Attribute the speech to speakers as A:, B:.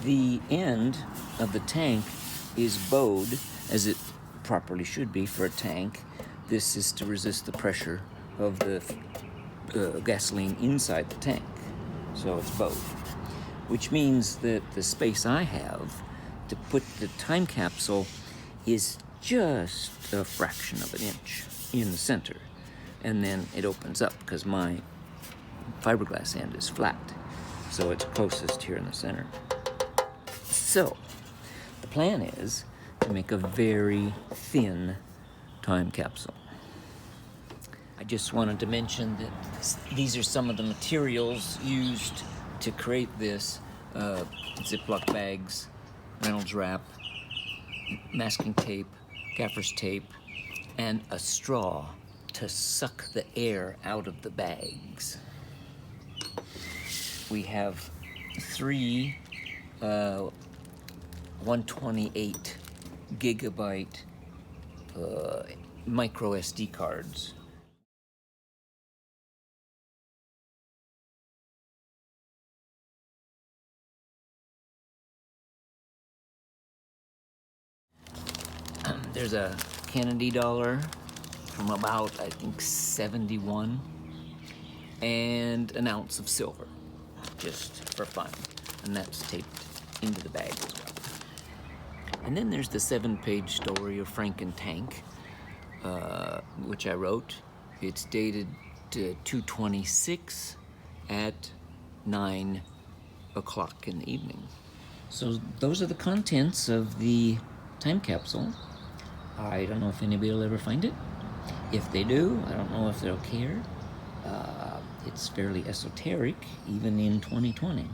A: The end of the tank is bowed, as it properly should be for a tank. This is to resist the pressure of the gasoline inside the tank. So it's bowed, which means that the space I have to put the time capsule is just a fraction of an inch in the center. And then it opens up because my fiberglass end is flat. So it's closest here in the center. So the plan is to make a very thin time capsule. I just wanted to mention that these are some of the materials used to create this. Ziploc bags, Reynolds wrap, masking tape, gaffer's tape, and a straw to suck the air out of the bags. We have 3 128 gigabyte micro SD cards. There's a Kennedy dollar from about, I think, 71, and an ounce of silver, just for fun. And that's taped into the bag as well. And then there's the 7-page story of Franken-Tank, which I wrote. It's dated 2/26 at 9 o'clock in the evening. So those are the contents of the time capsule. I don't know if anybody will ever find it. If they do, I don't know if they'll care. It's fairly esoteric, even in 2020.